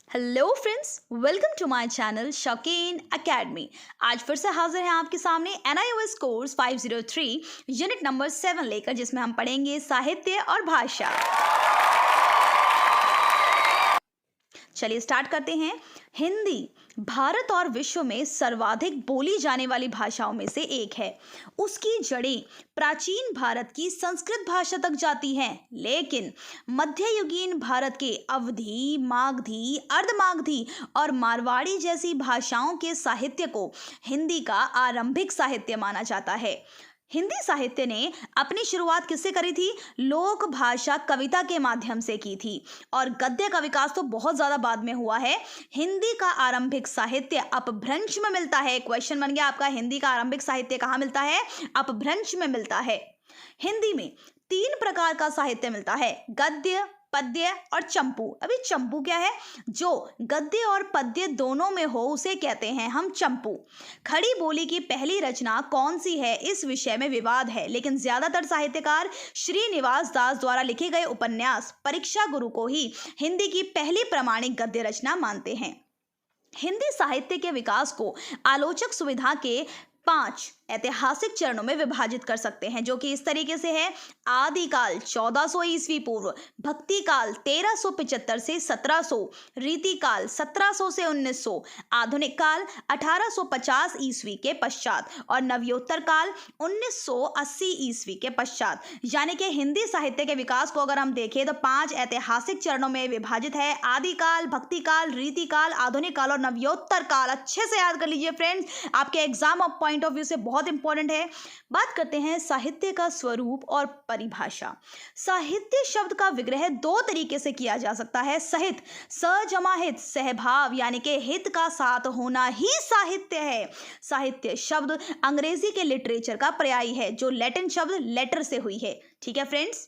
Hello friends, welcome to my channel Shaukeen Academy. आज फिर से हाजिर हैं आपके सामने NIOS कोर्स 503 यूनिट नंबर 7 लेकर, जिसमें हम पढ़ेंगे साहित्य और भाषा। चलिए स्टार्ट करते हैं। हिंदी भारत और विश्व में सर्वाधिक बोली जाने वाली भाषाओं में से एक है। उसकी जड़ें प्राचीन भारत की संस्कृत भाषा तक जाती हैं, लेकिन मध्ययुगीन भारत के अवधी, मागधी, अर्धमागधी और मारवाड़ी जैसी भाषाओं के साहित्य को हिंदी का आरंभिक साहित्य माना जाता है। हिंदी साहित्य ने अपनी शुरुआत किससे करी थी? लोक भाषा कविता के माध्यम से की थी, और गद्य का विकास तो बहुत ज्यादा बाद में हुआ है। हिंदी का आरंभिक साहित्य अपभ्रंश में मिलता है। क्वेश्चन बन गया आपका, हिंदी का आरंभिक साहित्य कहाँ मिलता है? अपभ्रंश में मिलता है। हिंदी में 3 प्रकार का साहित्य मिलता है, गद्य, पद्य और चंपू। अभी चंपू क्या है? जो गद्य और पद्य दोनों में हो उसे कहते हैं हम चंपू। खड़ी बोली की पहली रचना कौन सी है, इस विषय में विवाद है, लेकिन ज्यादातर साहित्यकार श्रीनिवास दास द्वारा लिखे गए उपन्यास परीक्षा गुरु को ही हिंदी की पहली प्रमाणिक गद्य रचना मानते हैं। हिंदी साहित्य के विकास को आलोचक सुविधा के 5 ऐतिहासिक चरणों में विभाजित कर सकते हैं, जो कि इस तरीके से है। आदिकाल 1400 ईस्वी पूर्व, भक्ति काल 1375 से 1700, रीति काल 1700 से 1900, आधुनिक काल 1850 ईस्वी के पश्चात और नवयोत्तर काल 1980 ईस्वी के पश्चात। यानी कि हिंदी साहित्य के विकास को अगर हम देखें तो 5 ऐतिहासिक चरणों में विभाजित है। आदिकाल, भक्ति काल, रीति काल, आधुनिक काल और नवयोत्तर काल। अच्छे से याद कर लीजिए फ्रेंड्स, आपके exam of point of view से बहुत इंपॉर्टेंट है। बात करते हैं साहित्य का स्वरूप और परिभाषा। साहित्य शब्द का विग्रह 2 तरीके से किया जा सकता है। सहित, सजमा हित, सहभाव, यानी कि हित का साथ होना ही साहित्य है। साहित्य शब्द अंग्रेजी के लिटरेचर का पर्याय है, जो लैटिन शब्द लेटर से हुई है। ठीक है फ्रेंड्स।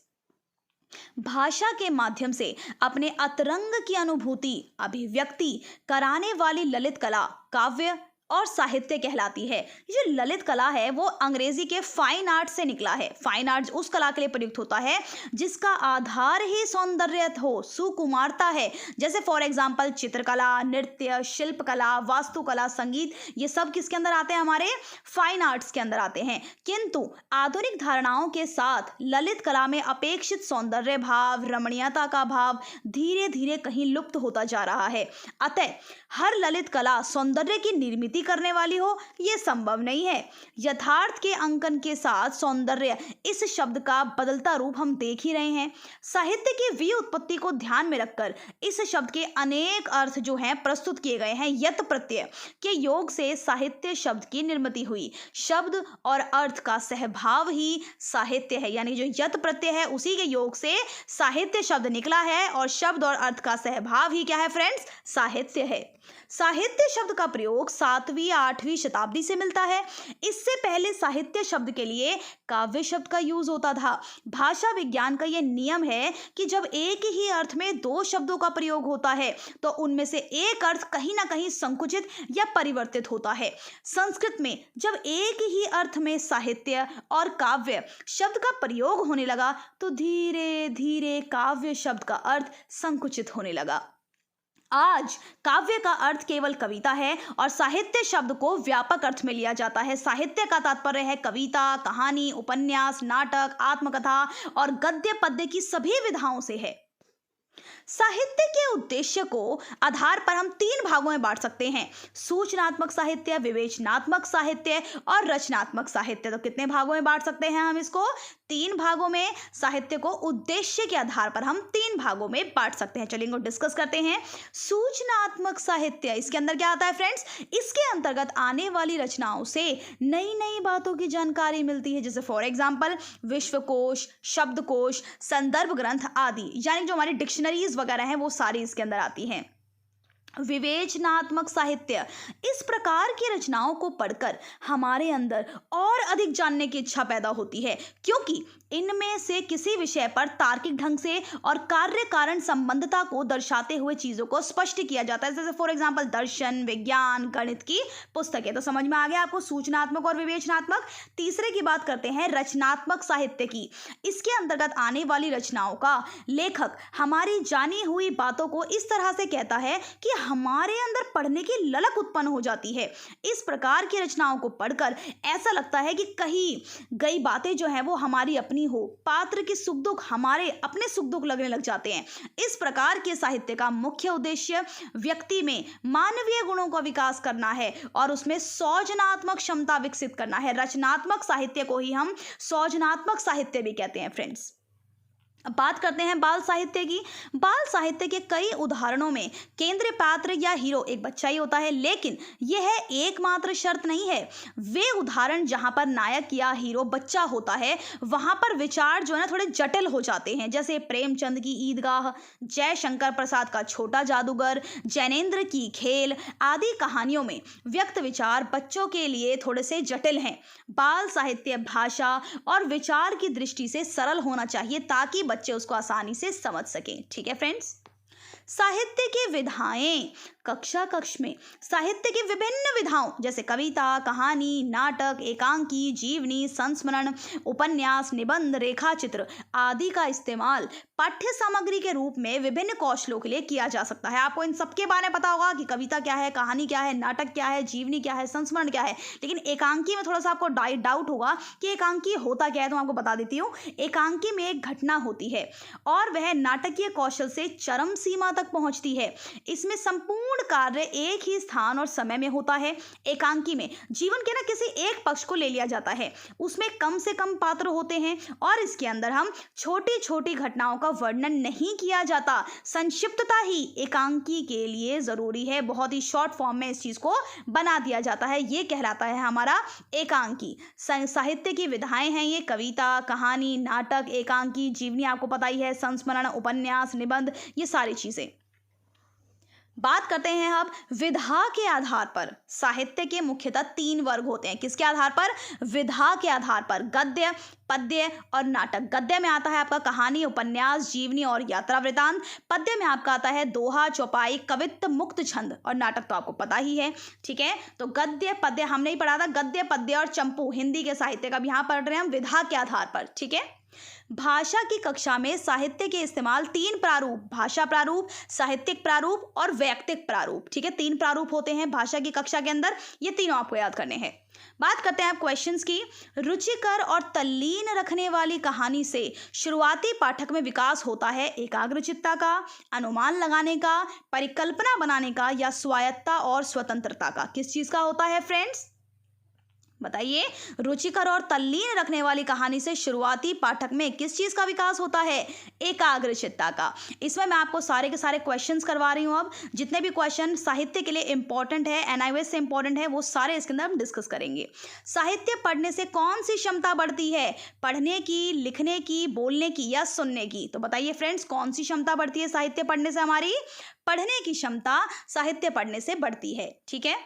भाषा के माध्यम से अपने अतरंग की अनुभूति अभिव्यक्ति कराने वाली ललित कला काव्य और साहित्य कहलाती है। ये जो ललित कला है वो अंग्रेजी के फाइन आर्ट से निकला है। फाइन आर्ट उस कला के लिए प्रयुक्त होता है जिसका आधार ही सौंदर्य हो, सुकुमारता है। जैसे फॉर एग्जांपल चित्रकला, नृत्य, शिल्पकला, वास्तुकला, संगीत, ये सब किसके अंदर आते हैं? हमारे फाइन आर्ट्स के अंदर आते हैं। किंतु आधुनिक धारणाओं के साथ ललित कला में अपेक्षित सौंदर्य भाव, रमणीयता का भाव धीरे धीरे कहीं लुप्त होता जा रहा है। अतः हर ललित कला सौंदर्य की निर्मित करने वाली हो, यह संभव नहीं है। यथार्थ के अंकन के साथ सौंदर्य इस शब्द का बदलता रूप हम देख ही रहे हैं। साहित्य की व्युत्पत्ति को ध्यान में रखकर इस शब्द के अनेक अर्थ जो हैं प्रस्तुत किए गए हैं। यत प्रत्यय के योग से साहित्य शब्द की निर्मिति हुई। शब्द और अर्थ का सहभाव ही साहित्य है, यानी जो यत प्रत्यय है उसी के योग से साहित्य शब्द निकला है, और शब्द और अर्थ का सहभाव ही क्या है फ्रेंड्स? साहित्य है। साहित्य शब्द का प्रयोग 7वीं 8वीं शताब्दी से मिलता है। इससे पहले साहित्य शब्द के लिए काव्य शब्द का यूज होता था। भाषा विज्ञान का यह नियम है कि जब एक ही अर्थ में 2 शब्दों का प्रयोग होता है तो उनमें से एक अर्थ कहीं ना कहीं संकुचित या परिवर्तित होता है। संस्कृत में जब एक ही अर्थ में साहित्य और काव्य शब्द का प्रयोग होने लगा तो धीरे धीरे काव्य शब्द का अर्थ संकुचित होने लगा। आज काव्य का अर्थ केवल कविता है और साहित्य शब्द को व्यापक अर्थ में लिया जाता है। साहित्य का तात्पर्य है कविता, कहानी, उपन्यास, नाटक, आत्मकथा और गद्य पद्य की सभी विधाओं से है। साहित्य के उद्देश्य को आधार पर हम 3 भागों में बांट सकते हैं: सूचनात्मक साहित्य, विवेचनात्मक साहित्य और रचनात्मक साहित्य। तो कितने भागों में बांट सकते हैं हम इसको? 3 भागों में। साहित्य को उद्देश्य के आधार पर हम 3 भागों में बांट सकते हैं। चलिए इनको डिस्कस करते हैं। सूचनात्मक साहित्य, इसके अंदर क्या आता है फ्रेंड्स? इसके अंतर्गत आने वाली रचनाओं से नई नई बातों की जानकारी मिलती है। जैसे फॉर एग्जाम्पल विश्वकोश, शब्दकोश, संदर्भ ग्रंथ आदि, यानी जो हमारी डिक्शनरीज वगैरह हैं वो सारी इसके अंदर आती हैं। विवेचनात्मक साहित्य। इस प्रकार की रचनाओं को पढ़कर हमारे अंदर और अधिक जानने की इच्छा पैदा होती है, क्योंकि इनमें से किसी विषय पर तार्किक ढंग से और कार्य कारण संबंधता को दर्शाते हुए चीजों को स्पष्ट किया जाता है। जैसे फॉर एग्जांपल दर्शन, विज्ञान, गणित की पुस्तकें। तो समझ में आ गया आपको सूचनात्मक और विवेचनात्मक। तीसरे की बात करते हैं रचनात्मक साहित्य की। इसके अंतर्गत आने वाली रचनाओं का लेखक हमारी जानी हुई बातों को इस तरह से कहता है कि हमारे अंदर पढ़ने की ललक उत्पन्न हो जाती है। इस प्रकार की रचनाओं को पढ़कर ऐसा लगता है कि कहीं गई बातें जो हैं वो हमारी अपनी हो, पात्र के सुख दुख हमारे अपने सुख दुख लगने लग जाते हैं। इस प्रकार के साहित्य का मुख्य उद्देश्य व्यक्ति में मानवीय गुणों का विकास करना है और उसमें सौजनात्मक क्षमता विकसित करना है। रचनात्मक साहित्य को ही हम सौजनात्मक साहित्य भी कहते हैं फ्रेंड्स। अब बात करते हैं बाल साहित्य की। बाल साहित्य के कई उदाहरणों में केंद्रीय पात्र या हीरो एक बच्चा ही होता है, लेकिन यह एकमात्र शर्त नहीं है। वे उदाहरण जहां पर नायक या हीरो बच्चा होता है वहां पर विचार जो है ना थोड़े जटिल हो जाते हैं। जैसे प्रेमचंद की ईदगाह, जयशंकर प्रसाद का छोटा जादूगर, जैनेन्द्र की खेल आदि कहानियों में व्यक्त विचार बच्चों के लिए थोड़े से जटिल हैं। बाल साहित्य भाषा और विचार की दृष्टि से सरल होना चाहिए ताकि बच्चे उसको आसानी से समझ सकें। ठीक है फ्रेंड्स। साहित्य की विधाएं। कक्ष में साहित्य की विभिन्न विधाओं जैसे कविता, कहानी, नाटक, एकांकी, जीवनी, संस्मरण, उपन्यास, निबंध, रेखाचित्र आदि का इस्तेमाल पाठ्य सामग्री के रूप में विभिन्न कौशलों के लिए किया जा सकता है। आपको इन सबके बारे में पता होगा कि कविता क्या है, कहानी क्या है, नाटक क्या है, जीवनी क्या है, संस्मरण क्या है, लेकिन एकांकी में थोड़ा सा आपको डाउट होगा कि एकांकी होता क्या है। तो मैं आपको बता देती हूँ। एकांकी में एक घटना होती है और वह नाटकीय कौशल से चरम सीमा तक पहुंचती है। इसमें संपूर्ण कार्य एक ही स्थान और समय में होता है। एकांकी में जीवन के ना किसी एक पक्ष को ले लिया जाता है, उसमें कम से कम पात्र होते हैं और इसके अंदर हम छोटी छोटी घटनाओं का वर्णन नहीं किया जाता। संक्षिप्तता ही एकांकी के लिए जरूरी है। बहुत ही शॉर्ट फॉर्म में इस चीज को बना दिया जाता है। ये कहलाता है हमारा एकांकी। साहित्य की विधाएं हैं ये कविता, कहानी, नाटक, एकांकी, जीवनी आपको पता ही है, संस्मरण, उपन्यास, निबंध, ये सारी चीजें। बात करते हैं अब विधा के आधार पर। साहित्य के मुख्यतः 3 वर्ग होते हैं। किसके आधार पर? विधा के आधार पर। गद्य, पद्य और नाटक। गद्य में आता है आपका कहानी, उपन्यास, जीवनी और यात्रा वृतांत। पद्य में आपका आता है दोहा, चौपाई, कवित्व, मुक्त छंद और नाटक तो आपको पता ही है। ठीक है, तो गद्य पद्य हमने ही पढ़ा था। गद्य, पद्य और चंपू हिंदी के साहित्य का भी यहाँ पढ़ रहे हैं हम विधा के आधार पर। ठीक है। भाषा की कक्षा में साहित्य के इस्तेमाल 3 प्रारूप, भाषा प्रारूप, साहित्यिक प्रारूप और वैयक्तिक प्रारूप। ठीक है, 3 प्रारूप होते हैं भाषा की कक्षा के अंदर। ये तीनों आपको याद करने हैं। बात करते हैं आप क्वेश्चंस की। रुचिकर और तल्लीन रखने वाली कहानी से शुरुआती पाठक में विकास होता है एकाग्रचित्ता का, अनुमान लगाने का, परिकल्पना बनाने का या स्वायत्ता और स्वतंत्रता का। किस चीज का होता है फ्रेंड्स? बताइए। रुचिकर और तल्लीन रखने वाली कहानी से शुरुआती पाठक में किस चीज का विकास होता है? एकाग्रचित्ता का। इसमें मैं आपको सारे के सारे क्वेश्चंस करवा रही हूं। अब जितने भी क्वेश्चन साहित्य के लिए इंपॉर्टेंट है, एनआईवीएस से इंपॉर्टेंट है, वो सारे इसके अंदर हम डिस्कस करेंगे। साहित्य पढ़ने से कौन सी क्षमता बढ़ती है? पढ़ने की, लिखने की, बोलने की या सुनने की? तो बताइए फ्रेंड्स, कौन सी क्षमता बढ़ती है साहित्य पढ़ने से? हमारी पढ़ने की क्षमता साहित्य पढ़ने से बढ़ती है। ठीक है।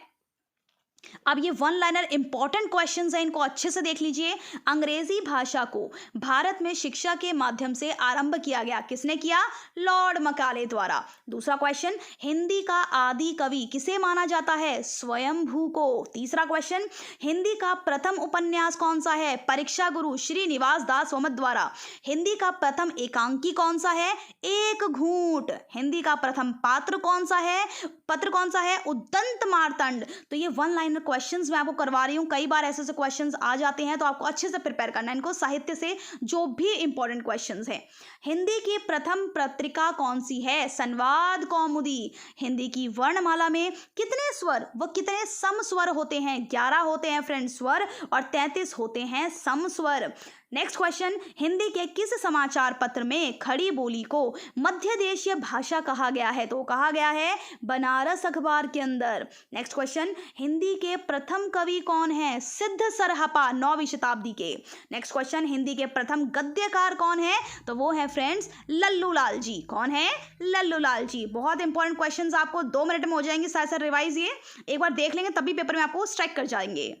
अब ये 1 लाइनर इंपॉर्टेंट क्वेश्चंस हैं, इनको अच्छे से देख लीजिए। अंग्रेजी भाषा को भारत में शिक्षा के माध्यम से आरंभ किया गया। किसने किया? लॉर्ड मकाले द्वारा। दूसरा क्वेश्चन, हिंदी का आदि कवि किसे माना जाता है? स्वयंभू को। तीसरा क्वेश्चन, हिंदी का प्रथम उपन्यास कौन सा है? परीक्षा गुरु श्रीनिवास दास सोमत द्वारा। हिंदी का प्रथम एकांकी कौन सा है? एक घूंट। हिंदी का प्रथम पत्र कौन सा है? उद्दंत मार्तंड। तो ये 1 लाइनर क्वेश्चंस मैं आपको करवा रही हूं। कई बार ऐसे क्वेश्चंस आ जाते हैं, तो आपको अच्छे से प्रिपेयर करना है इनको। साहित्य से जो भी इंपॉर्टेंट क्वेश्चंस हैं। हिंदी की प्रथम पत्रिका कौन सी है? संवाद कौमुदी। हिंदी की वर्णमाला में कितने स्वर व कितने सम स्वर होते हैं? 11 होते हैं फ्रेंड स्वर और 33 होते हैं सम स्वर। नेक्स्ट क्वेश्चन, हिंदी के किस समाचार पत्र में खड़ी बोली को मध्य देशीय भाषा कहा गया है? तो कहा गया है बनारस अखबार के अंदर। नेक्स्ट क्वेश्चन, हिंदी के प्रथम कवि कौन है? सिद्ध सरहपा 9वीं शताब्दी के। नेक्स्ट क्वेश्चन, हिंदी के प्रथम गद्यकार कौन है? तो वो है फ्रेंड्स लल्लू लाल जी। कौन है? लल्लू लाल जी। बहुत इंपॉर्टेंट क्वेश्चंस आपको 2 मिनट में हो जाएंगे, साथ साथ रिवाइज ये एक बार देख लेंगे तभी पेपर में आपको स्ट्राइक कर जाएंगे।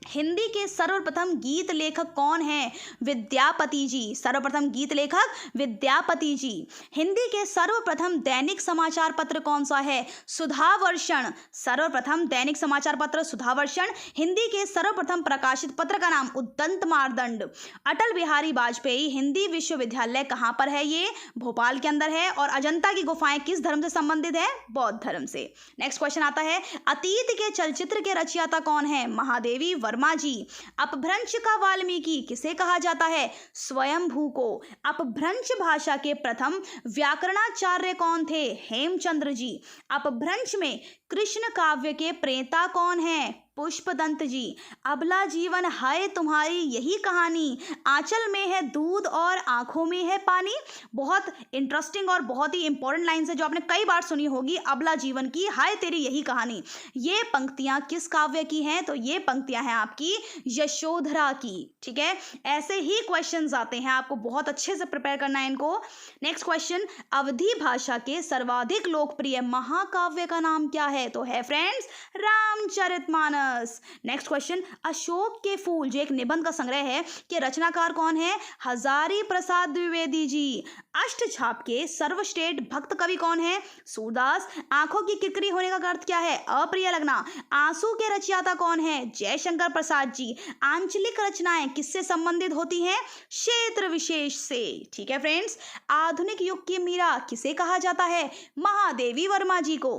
हिंदी के सर्वप्रथम गीत लेखक कौन है? विद्यापति जी। सर्वप्रथम गीत लेखक विद्यापति जी। हिंदी के सर्वप्रथम दैनिक समाचार पत्र कौन सा है? सुधावर्षण। सर्वप्रथम दैनिक समाचार पत्र सुधावर्षण। हिंदी के सर्वप्रथम प्रकाशित पत्र का नाम उद्दंत मार्तंड। अटल बिहारी वाजपेयी हिंदी विश्वविद्यालय कहाँ पर है? ये भोपाल के अंदर है। और अजंता की गुफाएं किस धर्म से संबंधित है? बौद्ध धर्म से। नेक्स्ट क्वेश्चन आता है, अतीत के चलचित्र के रचयिता कौन है? महादेवी वर्मा जी। अपभ्रंश का वाल्मीकि किसे कहा जाता है? स्वयंभू को। अपभ्रंश भाषा के प्रथम व्याकरणाचार्य कौन थे? हेमचंद्र जी। अपभ्रंश में कृष्ण काव्य के प्रेता कौन है? पुष्पदंत जी। अबला जीवन हाय तुम्हारी यही कहानी, आंचल में है दूध और आंखों में है पानी। बहुत इंटरेस्टिंग और बहुत ही इंपॉर्टेंट लाइन है जो आपने कई बार सुनी होगी, अबला जीवन की हाय तेरी यही कहानी। ये पंक्तियां किस काव्य की हैं? तो ये पंक्तियां हैं आपकी यशोधरा की। ठीक है, ऐसे ही क्वेश्चंस आते हैं, आपको बहुत अच्छे से प्रिपेयर करना है इनको। नेक्स्ट क्वेश्चन, अवधी भाषा के सर्वाधिक लोकप्रिय महाकाव्य का नाम क्या है? तो है friends Ramcharitmanas. Next question, Ashok के फूल जो एक निबंध का संग्रह है के रचनाकार कौन है? हजारी प्रसाद द्विवेदी जी। अष्टछाप के सर्वश्रेष्ठ भक्त कवि कौन है? सूरदास। आंखों की किरकिरी होने का अर्थ क्या है? अप्रिय लगना। आंसू के रचयिता कौन है? जयशंकर प्रसाद जी। आंचलिक रचनाएं किससे संबंधित होती हैं? क्षेत्र विशेष से। ठीक है फ्रेंड्स, आधुनिक युग की मीरा किसे कहा जाता है? महादेवी वर्मा जी को।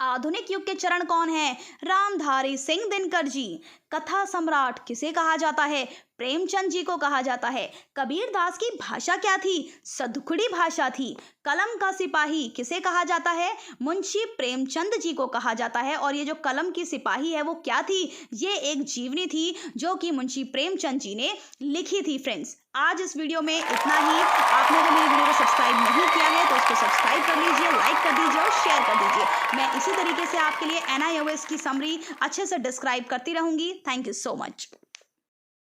आधुनिक युग के चरण कौन है? रामधारी सिंह दिनकर जी। कथा सम्राट किसे कहा जाता है? प्रेमचंद जी को कहा जाता है। कबीरदास की भाषा क्या थी? सदुखड़ी भाषा थी। कलम का सिपाही किसे कहा जाता है? मुंशी प्रेमचंद जी को कहा जाता है। और ये जो कलम की सिपाही है वो क्या थी? ये एक जीवनी थी जो कि मुंशी प्रेमचंद जी ने लिखी थी। फ्रेंड्स, आज इस वीडियो में इतना ही। आपने अगर मेरी वीडियो को सब्सक्राइब नहीं किया है तो उसको सब्सक्राइब कर लीजिए, लाइक कर दीजिए और शेयर कर दीजिए। मैं इसी तरीके से आपके लिए NIOS की समरी अच्छे से डिस्क्राइब करती रहूंगी। Thank you so much.